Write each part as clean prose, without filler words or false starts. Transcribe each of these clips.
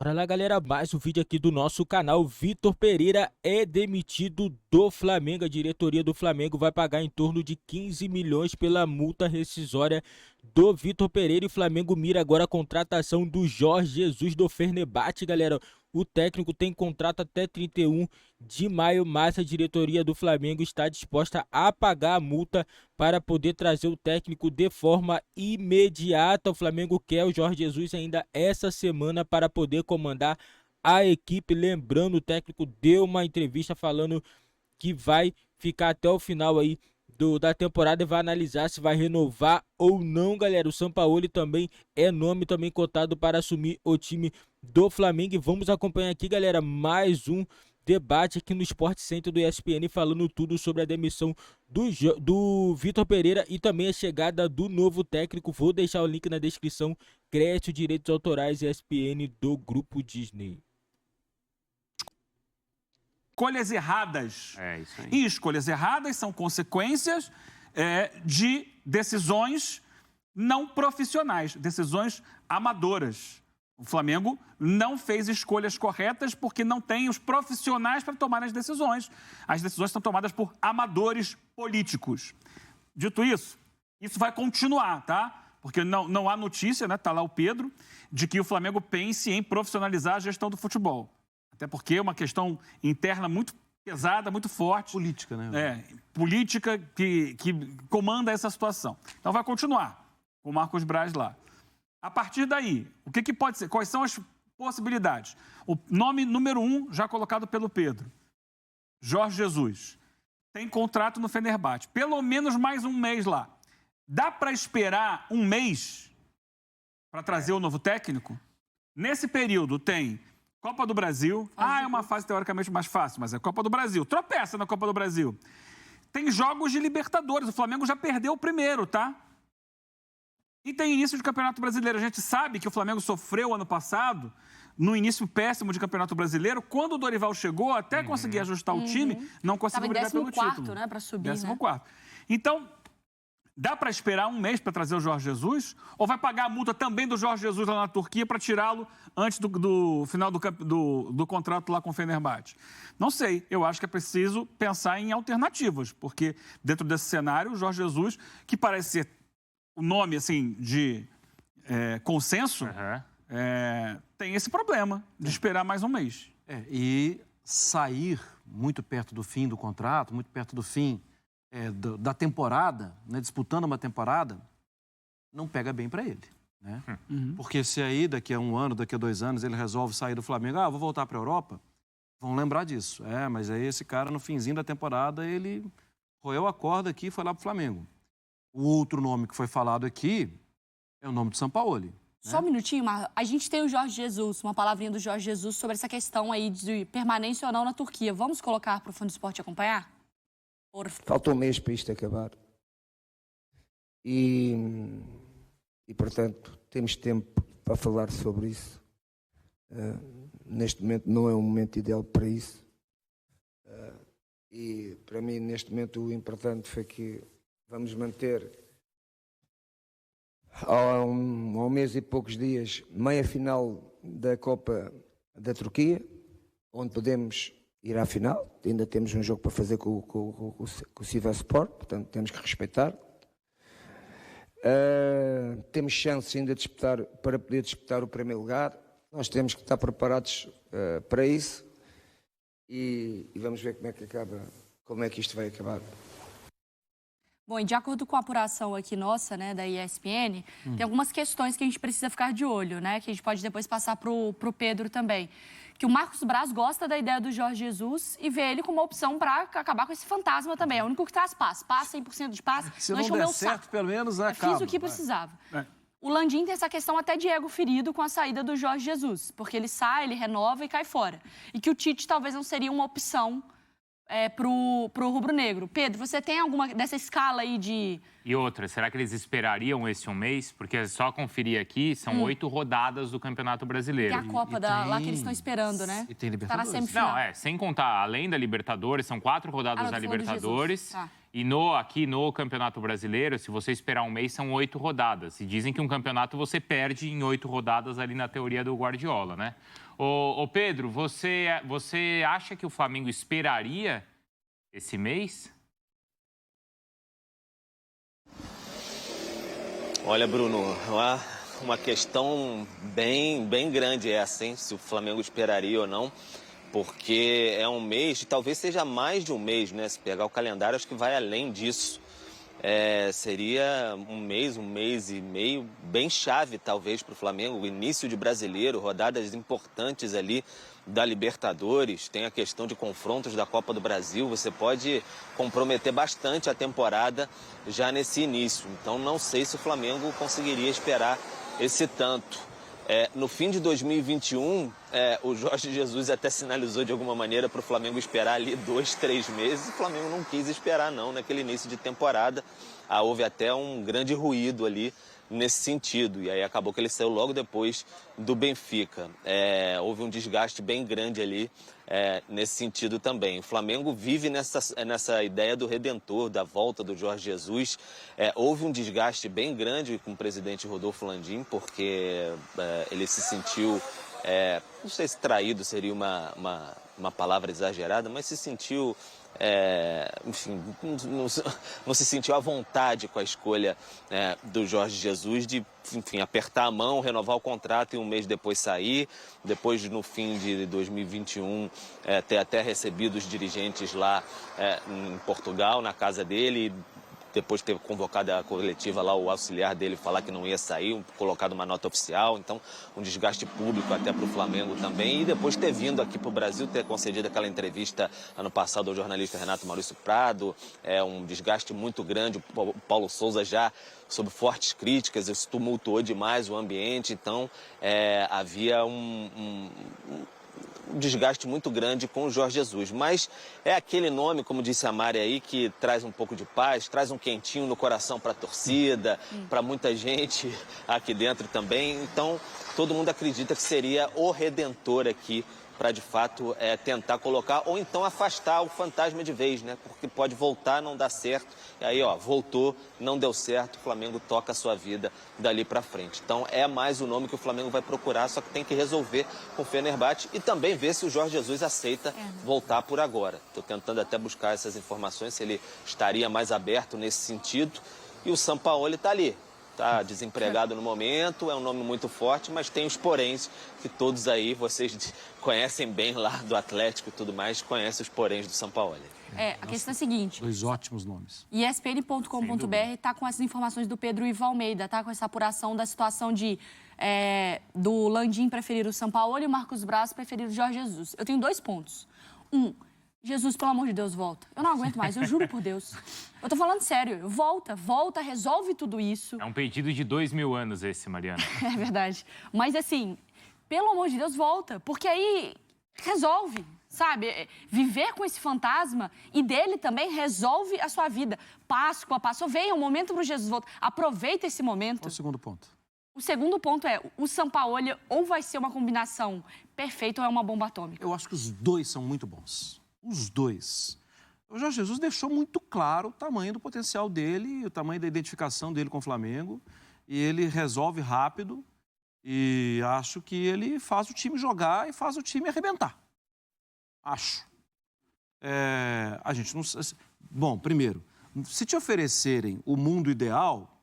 Bora lá, galera, mais um vídeo aqui do nosso canal. Vitor Pereira é demitido do Flamengo. A diretoria do Flamengo vai pagar em torno de 15 milhões pela multa rescisória do Vitor Pereira. E o Flamengo mira agora a contratação do Jorge Jesus do Fenerbahçe, galera. O técnico tem contrato até 31 de maio, mas a diretoria do Flamengo está disposta a pagar a multa para poder trazer o técnico de forma imediata. O Flamengo quer o Jorge Jesus ainda essa semana para poder comandar a equipe. Lembrando, o técnico deu uma entrevista falando que vai ficar até o final aí da temporada e vai analisar se vai renovar ou não, galera. O Sampaoli também é nome também cotado para assumir o time do Flamengo. E vamos acompanhar aqui, galera, mais um debate aqui no Sport Center do ESPN, falando tudo sobre a demissão do Vitor Pereira e também a chegada do novo técnico. Vou deixar o link na descrição. Crédito, direitos autorais, ESPN do Grupo Disney. Escolhas erradas. Isso aí. E escolhas erradas são consequências de decisões não profissionais, decisões amadoras. O Flamengo não fez escolhas corretas porque não tem os profissionais para tomar as decisões. As decisões são tomadas por amadores políticos. Dito isso, isso vai continuar, tá? Porque não há notícia, né? Tá lá o Pedro, de que o Flamengo pense em profissionalizar a gestão do futebol. Até porque é uma questão interna muito pesada, muito forte. Política, né? Política que comanda essa situação. Então vai continuar com o Marcos Braz lá. A partir daí, o que pode ser? Quais são as possibilidades? O nome número 1, já colocado pelo Pedro, Jorge Jesus. Tem contrato no Fenerbahçe. Pelo menos mais um mês lá. Dá para esperar um mês para trazer o novo técnico? Nesse período tem Copa do Brasil. É uma fase teoricamente mais fácil, mas é Copa do Brasil. Tropeça na Copa do Brasil. Tem jogos de Libertadores. O Flamengo já perdeu o primeiro, tá? E tem início de Campeonato Brasileiro. A gente sabe que o Flamengo sofreu ano passado, no início péssimo de Campeonato Brasileiro. Quando o Dorival chegou, até conseguir ajustar o time, não conseguiu brigar pelo título. 14º, né, para subir, 14º. Então, dá para esperar um mês para trazer o Jorge Jesus? Ou vai pagar a multa também do Jorge Jesus lá na Turquia para tirá-lo antes do final do contrato lá com o Fenerbahçe? Não sei. Eu acho que é preciso pensar em alternativas, porque dentro desse cenário, o Jorge Jesus, que parece ser o nome assim de consenso, tem esse problema de esperar mais um mês. E sair muito perto do fim do contrato, muito perto do fim da temporada, né, disputando uma temporada, não pega bem para ele. Né? Porque se aí daqui a um ano, daqui a 2 anos, ele resolve sair do Flamengo, vou voltar para a Europa, vão lembrar disso. Mas aí esse cara, no finzinho da temporada, ele roeu a corda aqui e foi lá para o Flamengo. O outro nome que foi falado aqui é o nome do Sampaoli. Só um minutinho, Marlon. A gente tem o Jorge Jesus, uma palavrinha do Jorge Jesus sobre essa questão aí de permanência ou não na Turquia. Vamos colocar para o Fã do Esporte acompanhar? Falta um mês para isto acabar. E, portanto, temos tempo para falar sobre isso. Neste momento não é um momento ideal para isso. E, para mim, neste momento, o importante foi que vamos manter, há um mês e poucos dias, meia final da Copa da Turquia, onde podemos ir à final. Ainda temos um jogo para fazer com o Sivasspor, portanto temos que respeitar. Temos chance ainda de disputar, para poder disputar o primeiro lugar. Nós temos que estar preparados para isso e vamos ver como é que isto vai acabar. Bom, e de acordo com a apuração aqui nossa, né, da ESPN, tem algumas questões que a gente precisa ficar de olho, né, que a gente pode depois passar pro Pedro também. Que o Marcos Braz gosta da ideia do Jorge Jesus e vê ele como uma opção para acabar com esse fantasma também. É o único que traz paz. Paz, 100% de paz. Se não der certo, pelo menos acaba. Fiz o que precisava. O Landim tem essa questão até de ego ferido com a saída do Jorge Jesus. Porque ele sai, ele renova e cai fora. E que o Tite talvez não seria uma opção pro rubro-negro. Pedro, você tem alguma dessa escala aí de... E outra, será que eles esperariam esse um mês? Porque é só conferir aqui, são 8 rodadas do Campeonato Brasileiro. E a Copa lá que eles estão esperando, né? E tem Tá na Libertadores. semifinal. Não, sem contar, além da Libertadores, são 4 rodadas da Libertadores. E aqui no Campeonato Brasileiro, se você esperar um mês, são 8 rodadas. E dizem que um campeonato você perde em 8 rodadas ali na teoria do Guardiola, né? Ô Pedro, você acha que o Flamengo esperaria esse mês? Olha, Bruno, uma questão bem grande essa, hein? Se o Flamengo esperaria ou não, porque é um mês, talvez seja mais de um mês, né? Se pegar o calendário, acho que vai além disso. Seria um mês e meio, bem chave talvez para o Flamengo, o início de Brasileiro, rodadas importantes ali da Libertadores, tem a questão de confrontos da Copa do Brasil, você pode comprometer bastante a temporada já nesse início. Então não sei se o Flamengo conseguiria esperar esse tanto. No fim de 2021, o Jorge Jesus até sinalizou de alguma maneira para o Flamengo esperar ali 2, 3 meses. O Flamengo não quis esperar não naquele início de temporada. Houve até um grande ruído ali nesse sentido. E aí acabou que ele saiu logo depois do Benfica. Houve um desgaste bem grande ali nesse sentido também. O Flamengo vive nessa ideia do Redentor, da volta do Jorge Jesus. Houve um desgaste bem grande com o presidente Rodolfo Landim, porque ele se sentiu, não sei se traído seria uma palavra exagerada, mas se sentiu... enfim, não se sentiu à vontade com a escolha do Jorge Jesus de, enfim, apertar a mão, renovar o contrato e um mês depois sair. Depois, no fim de 2021, ter até recebido os dirigentes lá em Portugal, na casa dele. Depois de ter convocado a coletiva lá, o auxiliar dele falar que não ia sair, colocado uma nota oficial. Então, um desgaste público até para o Flamengo também. E depois ter vindo aqui para o Brasil, ter concedido aquela entrevista ano passado ao jornalista Renato Maurício Prado. Um desgaste muito grande. O Paulo Souza já sob fortes críticas, isso tumultuou demais o ambiente. Então, havia um desgaste muito grande com o Jorge Jesus, mas é aquele nome, como disse a Mari aí, que traz um pouco de paz, traz um quentinho no coração para a torcida, para muita gente aqui dentro também. Então, todo mundo acredita que seria o redentor aqui para, de fato, tentar colocar ou então afastar o fantasma de vez, né? Porque pode voltar, não dar certo. E aí, voltou, não deu certo, o Flamengo toca a sua vida dali para frente. Então, é mais o nome que o Flamengo vai procurar, só que tem que resolver com o Fenerbahçe e também ver se o Jorge Jesus aceita voltar por agora. Estou tentando até buscar essas informações, se ele estaria mais aberto nesse sentido. E o Sampaoli está ali. Está desempregado no momento, é um nome muito forte, mas tem os poréns que todos aí, vocês conhecem bem lá do Atlético e tudo mais, conhecem os poréns do Sampaoli. A questão é a seguinte... 2 ótimos nomes. ESPN.com.br está com essas informações do Pedro Ivo Almeida, tá? Com essa apuração da situação do Landim preferir o Sampaoli e o Marcos Braz preferir o Jorge Jesus. Eu tenho 2 pontos. Jesus, pelo amor de Deus, volta. Eu não aguento mais, eu juro por Deus. Eu tô falando sério, volta, resolve tudo isso. É um pedido de 2000 anos esse, Mariana. É verdade. Mas assim, pelo amor de Deus, volta. Porque aí resolve, sabe? Viver com esse fantasma e dele também resolve a sua vida. Páscoa, venha um momento pro Jesus voltar. Aproveita esse momento. Qual é o segundo ponto? O segundo ponto é, o Sampaoli ou vai ser uma combinação perfeita ou é uma bomba atômica. Eu acho que os dois são muito bons. Os dois. O Jorge Jesus deixou muito claro o tamanho do potencial dele, o tamanho da identificação dele com o Flamengo. E ele resolve rápido e acho que ele faz o time jogar e faz o time arrebentar. Acho. A gente não... Bom, primeiro, se te oferecerem o mundo ideal,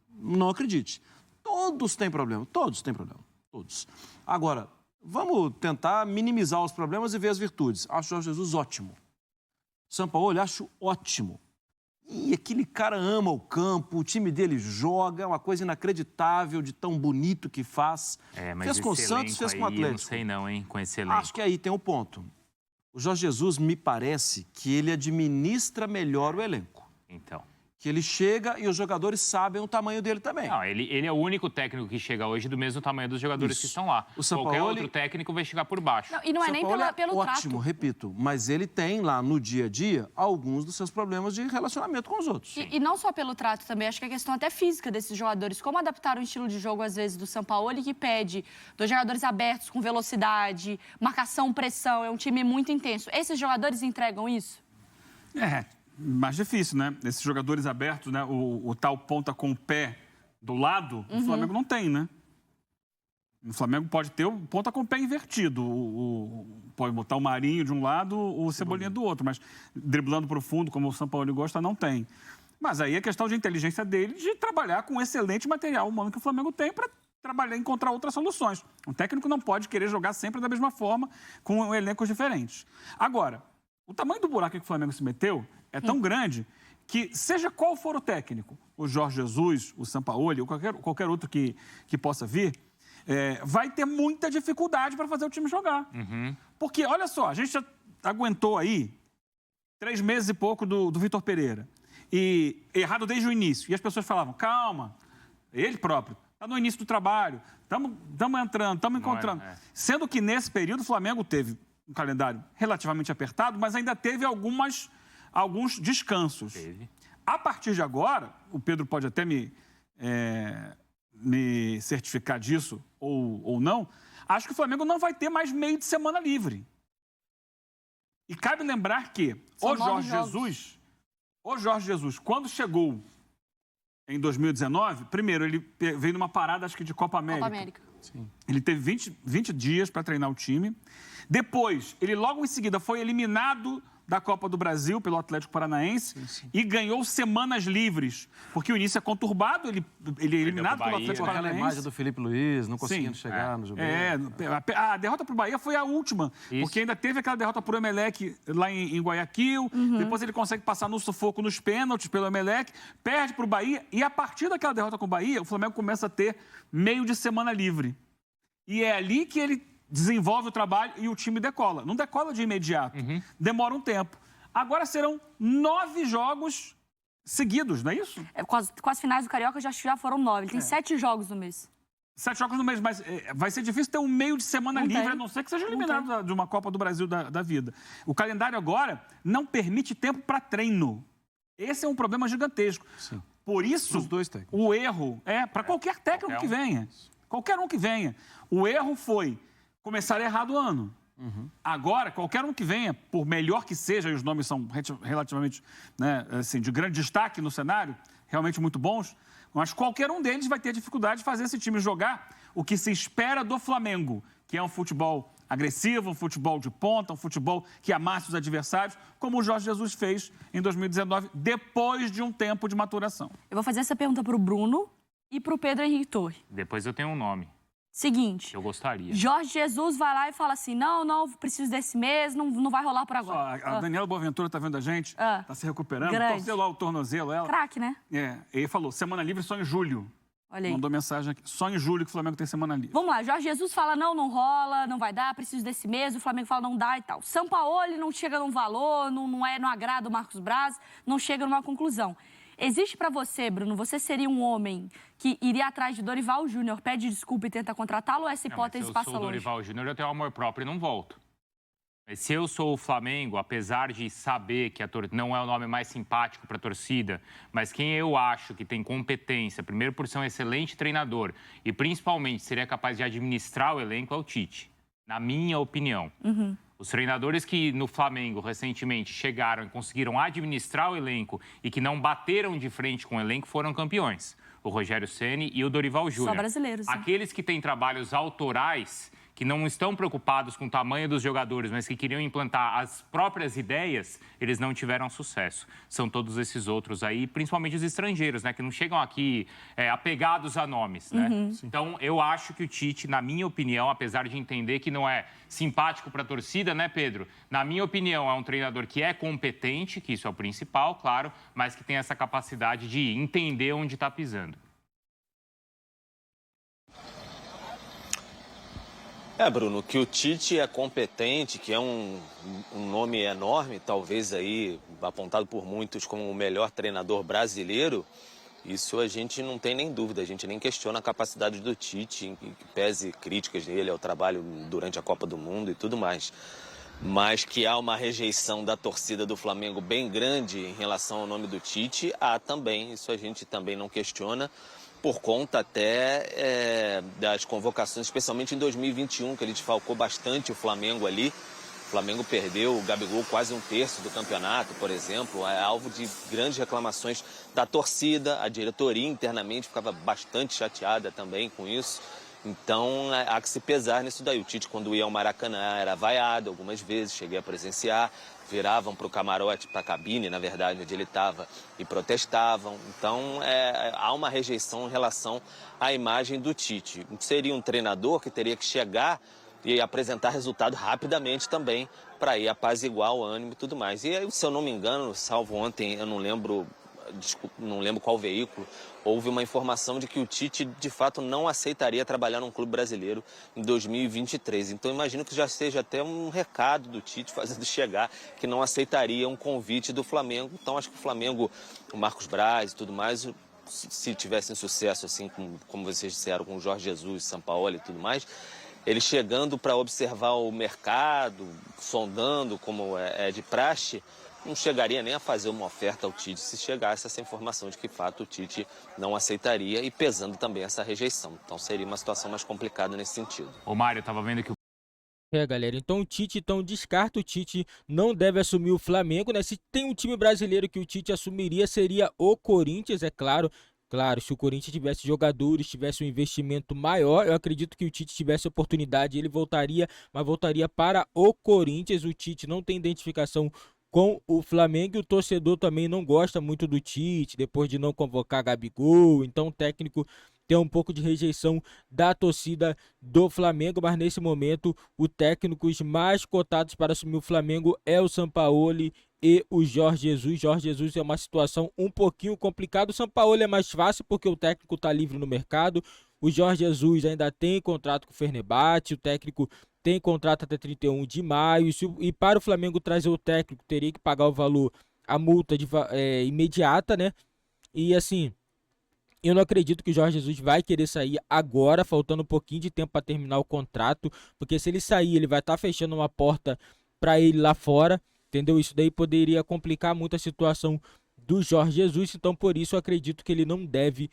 não acredite. Todos têm problema, todos. Agora, vamos tentar minimizar os problemas e ver as virtudes. Acho o Jorge Jesus ótimo. Sampaoli, acho ótimo. E aquele cara ama o campo, o time dele joga, é uma coisa inacreditável de tão bonito que faz. Mas fez com o Santos, fez com o Atlético. Eu não sei não, hein, com esse elenco. Acho que aí tem um ponto. O Jorge Jesus, me parece que ele administra melhor o elenco. Então... Que ele chega e os jogadores sabem o tamanho dele também. Não, ele é o único técnico que chega hoje do mesmo tamanho dos jogadores que estão lá. Qualquer outro técnico vai chegar por baixo. Não, e não é nem pelo ótimo, trato. repito, mas ele tem lá no dia a dia alguns dos seus problemas de relacionamento com os outros. E não só pelo trato também, acho que a questão até física desses jogadores. Como adaptar o estilo de jogo, às vezes, do Sampaoli, que pede 2 jogadores abertos, com velocidade, marcação, pressão, é um time muito intenso. Esses jogadores entregam isso? mais difícil, né? Esses jogadores abertos, né? O tal ponta com o pé do lado, o Flamengo não tem, né? O Flamengo pode ter o ponta com o pé invertido. Pode botar o Marinho de um lado, o Cebolinha do outro, mas driblando para o fundo, como o São Paulo gosta, não tem. Mas aí é questão de inteligência dele de trabalhar com um excelente material humano que o Flamengo tem para trabalhar e encontrar outras soluções. Um técnico não pode querer jogar sempre da mesma forma, com elencos diferentes. Agora, o tamanho do buraco que o Flamengo se meteu é tão grande que, seja qual for o técnico, o Jorge Jesus, o Sampaoli, ou qualquer outro que possa vir, vai ter muita dificuldade para fazer o time jogar. Porque, olha só, a gente já aguentou aí 3 meses e pouco do Vitor Pereira. E errado desde o início. E as pessoas falavam, calma, ele próprio, está no início do trabalho, estamos entrando, estamos encontrando. Sendo que nesse período o Flamengo teve um calendário relativamente apertado, mas ainda teve alguns descansos. A partir de agora, o Pedro pode até me certificar disso ou não, acho que o Flamengo não vai ter mais meio de semana livre. E cabe lembrar que o Jorge Jesus, quando chegou em 2019, primeiro, ele veio numa parada, acho que de Copa América. Sim. Ele teve 20 dias para treinar o time. Depois, ele logo em seguida foi eliminado da Copa do Brasil pelo Atlético Paranaense e ganhou semanas livres, porque o início é conturbado, ele é eliminado pelo Atlético Paranaense. A imagem do Felipe Luiz, não conseguindo chegar no jogo. A derrota para o Bahia foi a última, porque ainda teve aquela derrota para o Emelec lá em Guayaquil, depois ele consegue passar no sufoco nos pênaltis pelo Emelec, perde para o Bahia, e a partir daquela derrota com o Bahia, o Flamengo começa a ter meio de semana livre. E é ali que ele desenvolve o trabalho e o time decola. Não decola de imediato. Demora um tempo. Agora serão 9 jogos seguidos, não é isso? Com as finais do Carioca já foram 9. Ele tem 7 jogos no mês. 7 jogos no mês, mas vai ser difícil ter um meio de semana livre, a não ser que seja eliminado de uma Copa do Brasil da vida. O calendário agora não permite tempo para treino. Esse é um problema gigantesco. Sim. Por isso, os dois técnicos. O erro para qualquer técnico que venha. Qualquer um que venha. O erro foi começar errado o ano. Agora, qualquer um que venha, por melhor que seja, e os nomes são relativamente de grande destaque no cenário, realmente muito bons, mas qualquer um deles vai ter dificuldade de fazer esse time jogar o que se espera do Flamengo, que é um futebol agressivo, um futebol de ponta, um futebol que amasse os adversários, como o Jorge Jesus fez em 2019, depois de um tempo de maturação. Eu vou fazer essa pergunta para o Bruno e para o Pedro Henrique Torre. Depois eu tenho um nome. Seguinte, eu gostaria. Jorge Jesus vai lá e fala assim, não, preciso desse mês, não vai rolar por agora. A Daniela Boaventura tá vendo a gente, tá se recuperando, torceu lá o tornozelo. Craque, né? Ele falou, semana livre só em julho. Olha aí. Mandou mensagem aqui, só em julho que o Flamengo tem semana livre. Vamos lá, Jorge Jesus fala, não rola, não vai dar, preciso desse mês, o Flamengo fala, não dá e tal. Sampaoli não chega num valor, não agrada o Marcos Braz, não chega numa conclusão. Existe para você, Bruno, você seria um homem que iria atrás de Dorival Júnior, pede desculpa e tenta contratá-lo, ou essa hipótese passa longe? Se eu sou o Dorival Júnior, eu tenho amor próprio e não volto. Mas se eu sou o Flamengo, apesar de saber que não é o nome mais simpático para a torcida, mas quem eu acho que tem competência, primeiro por ser um excelente treinador e principalmente seria capaz de administrar o elenco, é o Tite, na minha opinião. Os treinadores que no Flamengo recentemente chegaram e conseguiram administrar o elenco e que não bateram de frente com o elenco foram campeões. O Rogério Ceni e o Dorival Júnior. Só brasileiros. Aqueles que têm trabalhos autorais, que não estão preocupados com o tamanho dos jogadores, mas que queriam implantar as próprias ideias, eles não tiveram sucesso. São todos esses outros aí, principalmente os estrangeiros, né? Que não chegam aqui apegados a nomes, né? Então, eu acho que o Tite, na minha opinião, apesar de entender que não é simpático para a torcida, né, Pedro? Na minha opinião, é um treinador que é competente, que isso é o principal, claro, mas que tem essa capacidade de entender onde está pisando. Bruno, que o Tite é competente, que é um nome enorme, talvez aí apontado por muitos como o melhor treinador brasileiro, isso a gente não tem nem dúvida, a gente nem questiona a capacidade do Tite, em que pese críticas dele ao trabalho durante a Copa do Mundo e tudo mais. Mas que há uma rejeição da torcida do Flamengo bem grande em relação ao nome do Tite, há também, isso a gente também não questiona, por conta até das convocações, especialmente em 2021, que ele desfalcou bastante o Flamengo ali, O Flamengo perdeu o Gabigol quase um terço do campeonato, por exemplo. É alvo de grandes reclamações da torcida. A diretoria internamente ficava bastante chateada também com isso. Então, há que se pesar nisso daí. O Tite, quando ia ao Maracanã, era vaiado algumas vezes, cheguei a presenciar. Viravam para o camarote, para a cabine, na verdade, onde ele estava, e protestavam. Então, há uma rejeição em relação à imagem do Tite. Seria um treinador que teria que chegar e apresentar resultado rapidamente também, para ir apaziguar o ânimo e tudo mais. E aí, se eu não me engano, salvo ontem, eu não lembro qual veículo, houve uma informação de que o Tite, de fato, não aceitaria trabalhar num clube brasileiro em 2023. Então, imagino que já seja até um recado do Tite fazendo chegar que não aceitaria um convite do Flamengo. Então, acho que o Flamengo, o Marcos Braz e tudo mais, se tivessem sucesso, assim, como vocês disseram, com o Jorge Jesus, Sampaoli e tudo mais, ele chegando para observar o mercado, sondando como é de praxe, não chegaria nem a fazer uma oferta ao Tite se chegasse essa informação de que, de fato, o Tite não aceitaria e pesando também essa rejeição. Então, seria uma situação mais complicada nesse sentido. Ô, Mário, eu tava vendo que Galera, então o Tite, descarta, o Tite não deve assumir o Flamengo, né? Se tem um time brasileiro que o Tite assumiria, seria o Corinthians, é claro. Claro, se o Corinthians tivesse jogadores, tivesse um investimento maior, eu acredito que o Tite tivesse oportunidade, ele voltaria, mas voltaria para o Corinthians. O Tite não tem identificação com o Flamengo e o torcedor também não gosta muito do Tite, depois de não convocar Gabigol, então o técnico tem um pouco de rejeição da torcida do Flamengo, mas nesse momento os técnicos mais cotados para assumir o Flamengo é o Sampaoli e o Jorge Jesus. Jorge Jesus é uma situação um pouquinho complicada, o Sampaoli é mais fácil porque o técnico está livre no mercado, o Jorge Jesus ainda tem contrato com o Fenerbahçe, o técnico tem contrato até 31 de maio, e para o Flamengo trazer o técnico teria que pagar o valor, a multa imediata, né? E assim, eu não acredito que o Jorge Jesus vai querer sair agora, faltando um pouquinho de tempo para terminar o contrato, porque se ele sair, ele vai estar fechando uma porta para ele lá fora, entendeu? Isso daí poderia complicar muito a situação do Jorge Jesus, então por isso eu acredito que ele não deve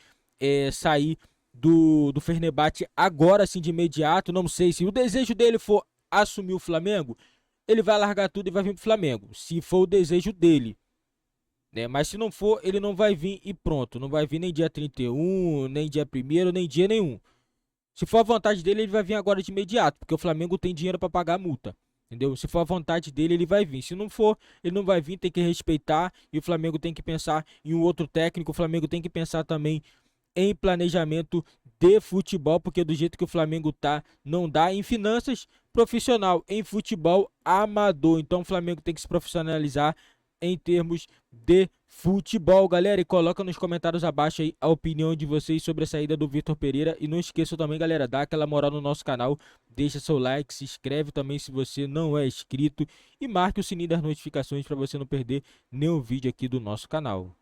sair do Fenerbahçe agora, assim, de imediato. Não sei, se o desejo dele for assumir o Flamengo, ele vai largar tudo e vai vir pro Flamengo, se for o desejo dele, né? Mas se não for, ele não vai vir e pronto, não vai vir nem dia 31, nem dia 1º, nem dia nenhum. Se for a vontade dele, ele vai vir agora de imediato, porque o Flamengo tem dinheiro para pagar a multa, entendeu? Se for a vontade dele, ele vai vir. Se não for, ele não vai vir, tem que respeitar, e o Flamengo tem que pensar em um outro técnico, o Flamengo tem que pensar também em planejamento de futebol, porque do jeito que o Flamengo tá, não dá. Em finanças, profissional, em futebol, amador. Então o Flamengo tem que se profissionalizar em termos de futebol, galera, e coloca nos comentários abaixo aí a opinião de vocês sobre a saída do Vitor Pereira, e não esqueça também, galera, dá aquela moral no nosso canal, deixa seu like, se inscreve também se você não é inscrito e marque o sininho das notificações para você não perder nenhum vídeo aqui do nosso canal.